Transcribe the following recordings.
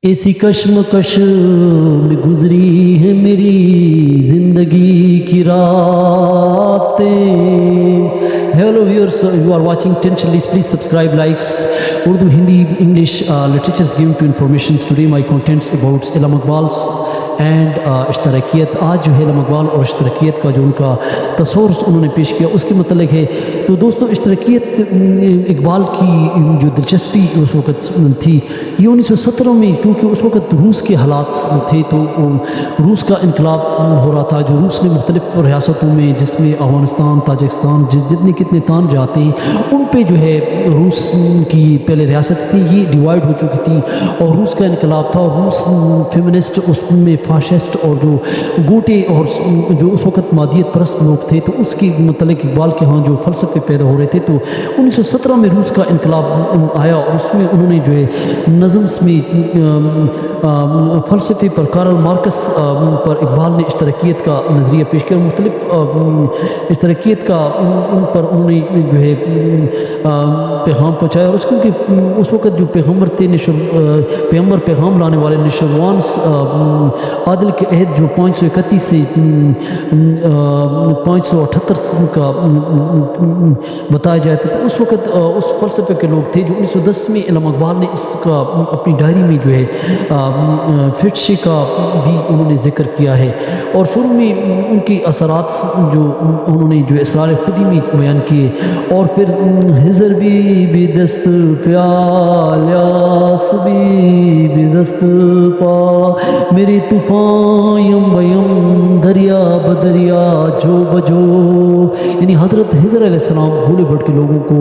ایسی کشمکش میں گزری ہے میری زندگی کی راتیں. Hello viewers, you are watching Tension. Please subscribe, likes. Urdu, Hindi, English literatures given to informations. Today my contents about Ilham Iqbal's and اشتراکیت. آج جو ہے علم اقبال اور اشتراکیت کا جو ان کا تصور انہوں نے پیش کیا اس کے متعلق ہے. تو دوستو اشتراکیت اقبال کی جو دلچسپی اس وقت تھی یہ 1917 میں، کیونکہ اس وقت روس کے حالات تھے تو روس کا انقلاب ہو رہا تھا. جو روس نے مختلف ریاستوں میں، جس میں افغانستان، تاجکستان، جتنے کتنے تان جاتے ہیں ان پہ جو ہے روس کی پہلے ریاست تھی یہ ڈیوائیڈ ہو چکی تھی اور روس کا انقلاب تھا. اور روس فیمنسٹ، اس میں فاشسٹ اور جو گوٹے اور جو اس وقت مادیت پرست لوگ تھے تو اس کے متعلق اقبال کے ہاں جو فلسفے پیدا ہو رہے تھے. تو 1917 میں روس کا انقلاب آیا اور اس میں انہوں نے جو ہے نظمس میں فلسفے پر کارل مارکس پر اقبال نے اشتراکیت کا نظریہ پیش کیا. مختلف اشتراکیت کا ان پر انہوں نے جو ہے پیغام پہنچایا. اور اس کیونکہ اس وقت جو پیغمبر تھے پیغمبر پیغام لانے والے نشروانس عادل کے عہد جو 531 سے 578 کا بتایا جاتا ہے، اس وقت اس فلسفے کے لوگ تھے. جو 1910 میں علم اقبال نے اس کا اپنی ڈائری میں جو ہے فٹشے کا بھی انہوں نے ذکر کیا ہے. اور شروع میں ان کے اثرات جو انہوں نے جو اسرار خودی میں بیان کیے. اور پھر ہزر بھی دست پیال یاس بھی دست پا میرے طوفان یم بیم دریا بدریا جو بجو، یعنی حضرت ہزر علیہ السلام بھولے بھٹ کے لوگوں کو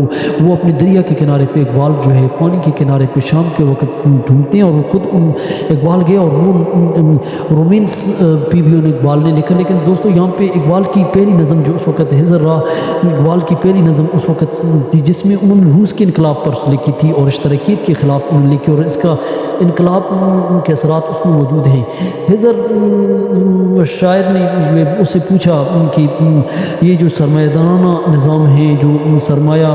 وہ اپنے دریا کے کنارے پہ اقبال جو ہے پانی کے کنارے پہ شام کے وقت ڈھونڈتے ہیں. اور وہ خود اقبال گئے اور وہ رومینس پی بھی اقبال نے لکھا. لیکن دوستو یہاں پہ اقبال کی پہلی نظم جو اس وقت ہزر رہا، اقبال کی پہلی نظم اس وقت تھی جس میں انہوں نے روس کے انقلاب پر لکھی تھی اور اشتراکیت کے خلاف انہوں نے لکھی اور اس کا انقلاب ان کے اثرات اس میں موجود ہیں. ہزر شاعر نے اس سے پوچھا کہ یہ جو سرمایہ دارانہ نظام ہے، جو سرمایہ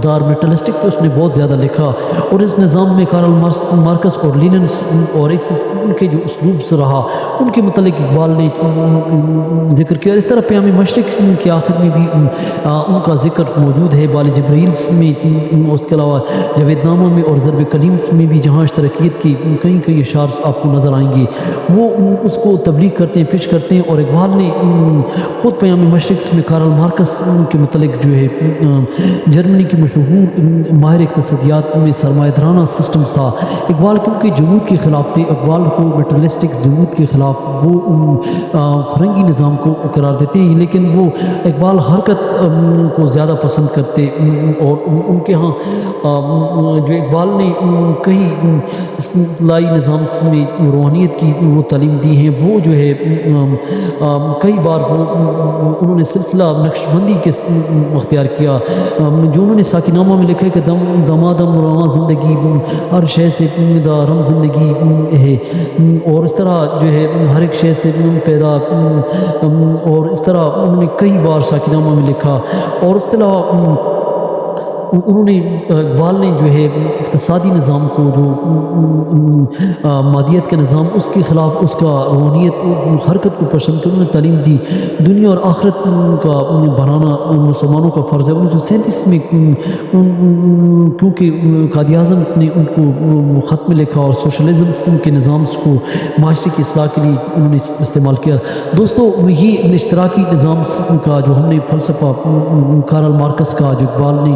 دار میٹلسٹک پہ اس نے بہت زیادہ لکھا. اور اس نظام میں کارل مارکس اور لیننس اور ان کے جو اسلوب سے رہا ان کے متعلق اقبال نے ذکر کیا. اس طرح پیام مشرق کے آخر میں بھی ان کا ذکر موجود ہے. بال جبریلس میں، اس کے علاوہ جاوید نامہ میں اور ضرب کلیم میں بھی جہاں اشتراکیت کی کئی اشعار آپ کو نظر آئیں گے وہ اس کو تبلیغ کرتے ہیں، پیش کرتے ہیں. اور اقبال نے خود پیام مشرق میں کارل مارکس کے متعلق جو ہے جرمنی کی مشہور ماہر اقتصادیات میں سرمایہ دارانہ سسٹمز تھا. اقبال کیونکہ جمود کے خلاف تھے، اقبال کو میٹرلسٹک جمود کے خلاف وہ فرنگی نظام کو قرار دیتے ہیں. لیکن وہ اقبال حرکت کو زیادہ پسند کرتے اور ان کے ہاں جو اقبال نے کئی اصلاحی نظام میں روحانیت کی وہ تعلیم دی ہیں. وہ جو ہے کئی بار انہوں نے سلسلہ نقش بندی کے اختیار کیا. جو انہوں نے ساکنامہ میں لکھا ہے کہ دمادم رواں زندگی ہر شے سے دارم زندگی ہے، اور اس طرح جو ہے ہر ایک شے سے پیدا، اور اس طرح انہوں نے کئی بار ساکنامہ میں لکھا. اور اس کے علاوہ انہوں نے اقبال نے جو ہے اقتصادی نظام کو جو مادیت کا نظام اس کے خلاف اس کا روحانیت حرکت کو پسند کر انہوں نے تعلیم دی. دنیا اور آخرت کا بنانا مسلمانوں کا فرض ہے. 1937 میں کیونکہ قائد اعظم نے ان کو خط میں لکھا اور سوشلزم کے نظام کو معاشرے کی اصلاح کے لیے انہوں نے استعمال کیا. دوستو یہ اشتراکی نظام کا جو ہم نے فلسفہ کارل مارکس کا جو اقبال نے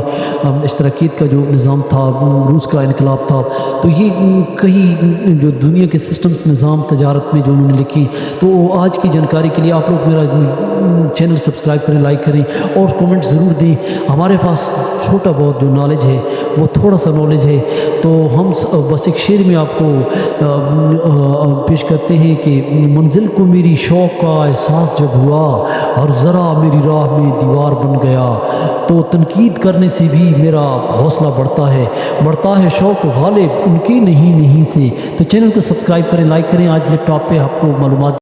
اشتراکیت کا جو نظام تھا، روس کا انقلاب تھا، تو یہ کئی جو دنیا کے سسٹمز نظام تجارت میں جو انہوں نے لکھی. تو آج کی جانکاری کے لیے آپ لوگ میرا چینل سبسکرائب کریں، لائک کریں اور کومنٹ ضرور دیں. ہمارے پاس چھوٹا بہت جو نالج ہے وہ تھوڑا سا نالج ہے تو ہم بس ایک شعر میں آپ کو پیش کرتے ہیں کہ منزل کو میری شوق کا احساس جب ہوا، ہر ذرا میری راہ میں دیوار بن گیا، تو تنقید کرنے سے بھی میرا حوصلہ بڑھتا ہے شوق غالب ان کے نہیں سے. تو چینل کو سبسکرائب کریں، لائک کریں. آج لیپ ٹاپ پہ آپ کو معلومات